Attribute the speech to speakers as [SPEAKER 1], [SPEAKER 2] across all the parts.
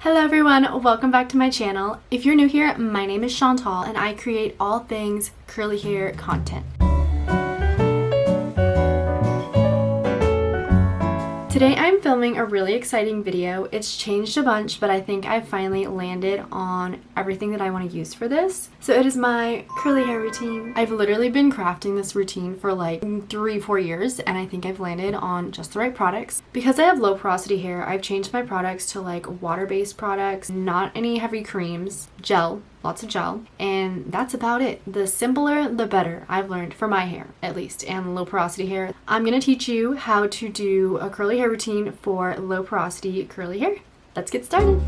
[SPEAKER 1] Hello everyone, welcome back to my channel. If you're new here, my name is Chantal and I create all things curly hair content. Today I'm filming a really exciting video. It's changed a bunch, but I think I finally landed on everything that I want to use for this. So it is my curly hair routine. I've literally been crafting this routine for like 3-4 years, and I think I've landed on just the right products. Because I have low porosity hair, I've changed my products to like water-based products, not any heavy creams, gel. Lots of gel, and that's about it. The simpler, the better, I've learned for my hair, at least, and low porosity hair. I'm gonna teach you how to do a curly hair routine for low porosity curly hair. Let's get started.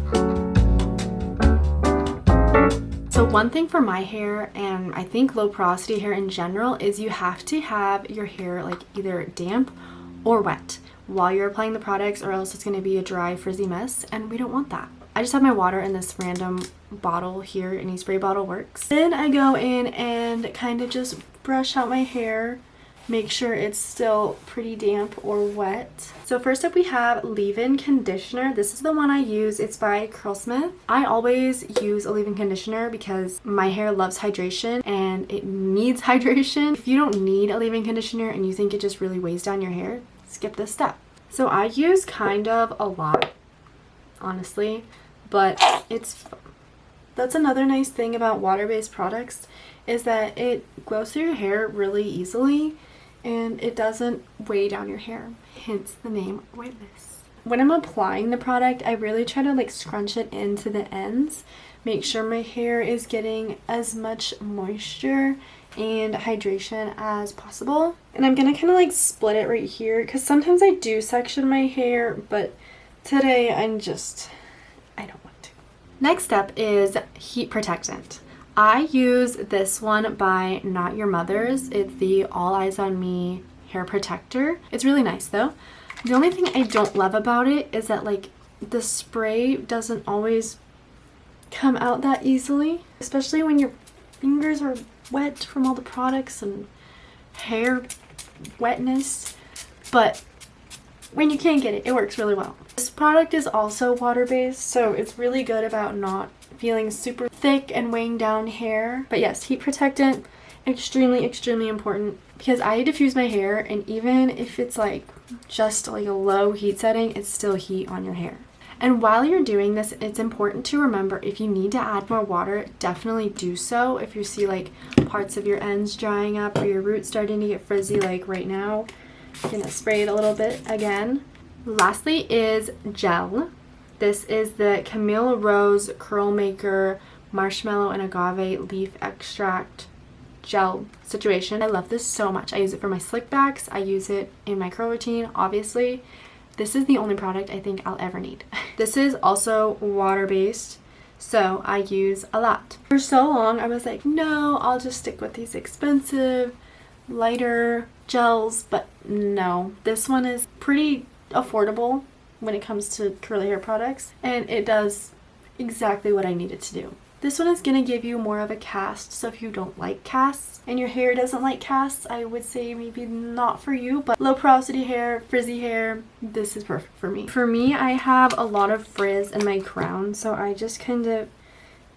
[SPEAKER 1] So one thing for my hair, and I think low porosity hair in general, is you have to have your hair like either damp or wet while you're applying the products, or else it's gonna be a dry, frizzy mess, and we don't want that. I just have my water in this random bottle here. Any spray bottle works. Then I go in and kind of just brush out my hair, make sure it's still pretty damp or wet. So first up we have leave-in conditioner. This is the one I use. It's by Curlsmith. I always use a leave-in conditioner because my hair loves hydration and it needs hydration. If you don't need a leave-in conditioner and you think it just really weighs down your hair, skip this step. So I use kind of a lot, honestly. But that's another nice thing about water-based products, is that it goes through your hair really easily and it doesn't weigh down your hair, hence the name weightless. When I'm applying the product, I really try to like scrunch it into the ends, make sure my hair is getting as much moisture and hydration as possible. And I'm gonna kind of like split it right here because sometimes I do section my hair, but today I don't want to. Next up is heat protectant. I use this one by Not Your Mother's. It's the All Eyes on Me hair protector. It's really nice though. The only thing I don't love about it is that like the spray doesn't always come out that easily, especially when your fingers are wet from all the products and hair wetness. But when you can't get it, it works really well. This product is also water-based, so it's really good about not feeling super thick and weighing down hair. But yes, heat protectant, extremely, extremely important, because I diffuse my hair, and even if it's like just like a low heat setting, it's still heat on your hair. And while you're doing this, it's important to remember, if you need to add more water, definitely do so. If you see like parts of your ends drying up or your roots starting to get frizzy like right now, I'm gonna spray it a little bit again. Lastly is gel. This is the Camille Rose Curl Maker Marshmallow and Agave Leaf Extract Gel situation. I love this so much. I use it for my slick backs. I use it in my curl routine, obviously. This is the only product I think I'll ever need. This is also water-based, so I use a lot. For so long, I was like, no, I'll just stick with these expensive, lighter gels, but no. This one is pretty affordable when it comes to curly hair products, and it does exactly what I need it to do. This one is going to give you more of a cast, so if you don't like casts and your hair doesn't like casts, I would say maybe not for you, but low porosity hair, frizzy hair, this is perfect for me. For me, I have a lot of frizz in my crown, so I just kind of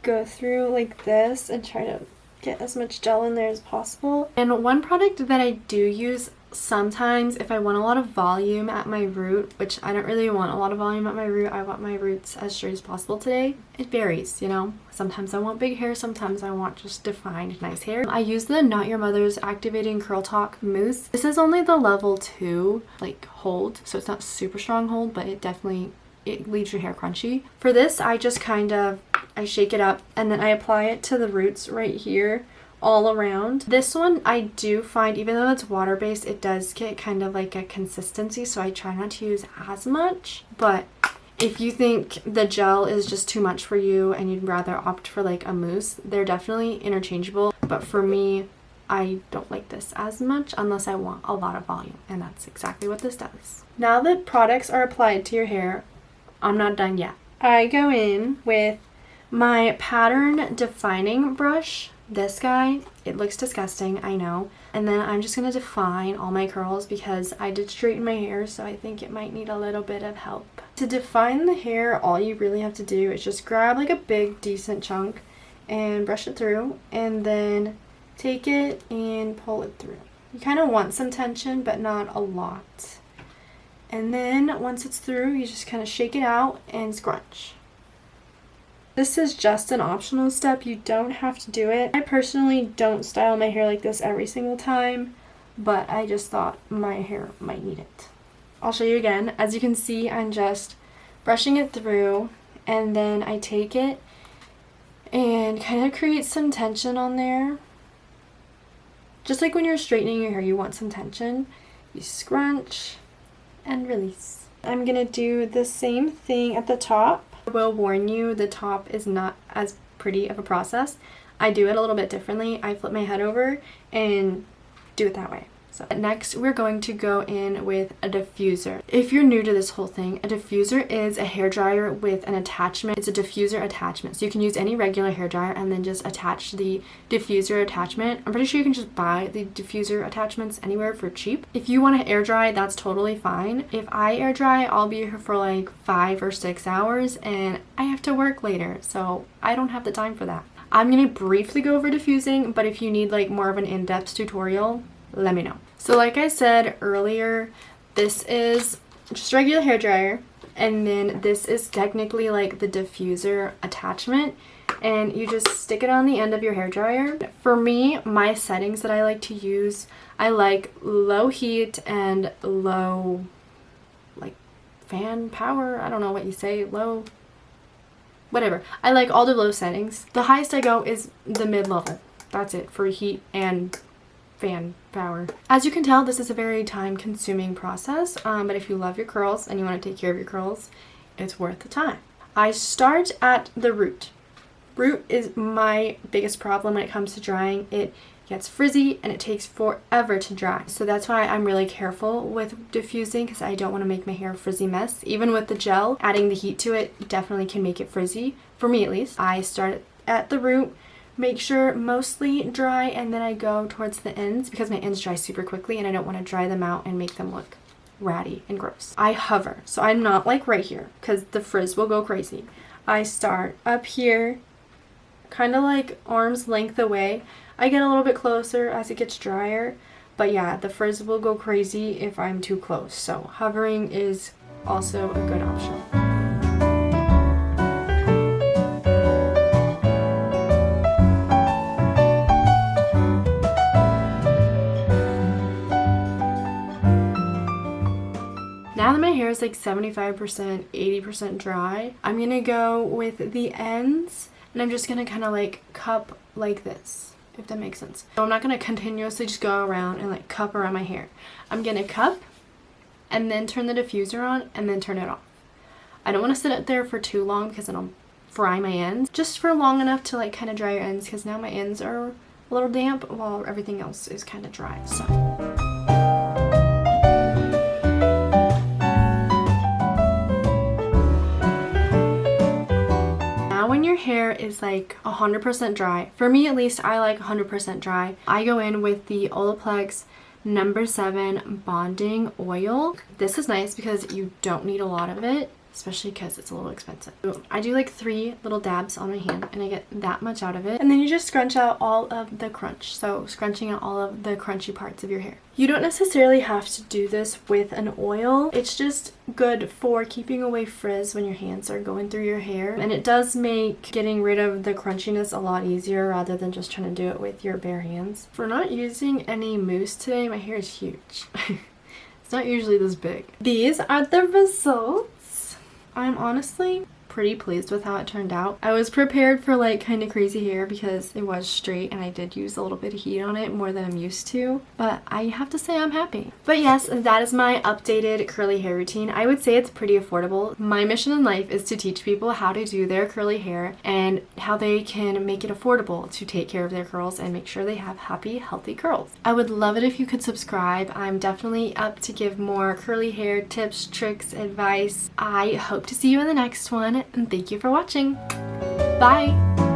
[SPEAKER 1] go through like this and try to get as much gel in there as possible. And one product that I do use sometimes if I want a lot of volume at my root, which I don't really want a lot of volume at my root, I want my roots as straight as possible today. It varies, you know. Sometimes I want big hair, sometimes I want just defined nice hair. I use the Not Your Mother's Activating Curl Talk Mousse. This is only the level 2 like hold, so it's not super strong hold, but it leaves your hair crunchy. For this, I just I shake it up and then I apply it to the roots right here all around. This one I do find, even though it's water-based, it does get kind of like a consistency, so I try not to use as much. But if you think the gel is just too much for you and you'd rather opt for like a mousse, they're definitely interchangeable. But for me, I don't like this as much unless I want a lot of volume, and that's exactly what this does. Now that products are applied to your hair, I'm not done yet. I go in with my pattern defining brush. This guy, it looks disgusting, I know. And then I'm just going to define all my curls because I did straighten my hair, so I think it might need a little bit of help. To define the hair, all you really have to do is just grab like a big decent chunk and brush it through, and then take it and pull it through. You kind of want some tension, but not a lot. And then once it's through, you just kind of shake it out and scrunch. This is just an optional step. You don't have to do it. I personally don't style my hair like this every single time, but I just thought my hair might need it. I'll show you again. As you can see, I'm just brushing it through, and then I take it and kind of create some tension on there. Just like when you're straightening your hair, you want some tension. You scrunch and release. I'm gonna do the same thing at the top. I will warn you, the top is not as pretty of a process. I do it a little bit differently. I flip my head over and do it that way. So next, we're going to go in with a diffuser. If you're new to this whole thing, a diffuser is a hairdryer with an attachment. It's a diffuser attachment. So you can use any regular hairdryer and then just attach the diffuser attachment. I'm pretty sure you can just buy the diffuser attachments anywhere for cheap. If you want to air dry, that's totally fine. If I air dry, I'll be here for like 5 or 6 hours and I have to work later. So I don't have the time for that. I'm going to briefly go over diffusing, but if you need like more of an in-depth tutorial, let me know. So like I said earlier, this is just a regular hairdryer, and then this is technically like the diffuser attachment, and you just stick it on the end of your hairdryer. For me, my settings that I like to use, I like low heat and low like fan power. I don't know what you say, low, whatever. I like all the low settings. The highest I go is the mid-level. That's it for heat and fan power. As you can tell, this is a very time-consuming process, but if you love your curls and you want to take care of your curls, it's worth the time. I start at the root. Root is my biggest problem when it comes to drying. It gets frizzy and it takes forever to dry. So that's why I'm really careful with diffusing, because I don't want to make my hair a frizzy mess. Even with the gel, adding the heat to it definitely can make it frizzy, for me at least. I start at the root, make sure mostly dry, and then I go towards the ends because my ends dry super quickly and I don't want to dry them out and make them look ratty and gross. I hover, so I'm not like right here because the frizz will go crazy. I start up here, kind of like arm's length away. I get a little bit closer as it gets drier, but yeah, the frizz will go crazy if I'm too close. So hovering is also a good option. Now that my hair is like 75%, 80% dry, I'm gonna go with the ends, and I'm just gonna kind of like cup like this, if that makes sense. So I'm not gonna continuously just go around and like cup around my hair. I'm gonna cup and then turn the diffuser on and then turn it off. I don't want to sit up there for too long because then I'll fry my ends. Just for long enough to like kind of dry your ends, because now my ends are a little damp while everything else is kind of dry. So when your hair is like 100% dry, for me at least, I like 100% dry, I go in with the Olaplex No. 7 bonding oil. This is nice because you don't need a lot of it, especially because it's a little expensive. I do like 3 little dabs on my hand and I get that much out of it. And then you just scrunch out all of the crunch. So scrunching out all of the crunchy parts of your hair. You don't necessarily have to do this with an oil. It's just good for keeping away frizz when your hands are going through your hair. And it does make getting rid of the crunchiness a lot easier rather than just trying to do it with your bare hands. For not using any mousse today, my hair is huge. It's not usually this big. These are the results. I'm honestly pretty pleased with how it turned out. I was prepared for like kind of crazy hair because it was straight and I did use a little bit of heat on it, more than I'm used to, but I have to say I'm happy. But yes, that is my updated curly hair routine. I would say it's pretty affordable. My mission in life is to teach people how to do their curly hair and how they can make it affordable to take care of their curls and make sure they have happy, healthy curls. I would love it if you could subscribe. I'm definitely up to give more curly hair tips, tricks, advice. I hope to see you in the next one, and thank you for watching. Bye!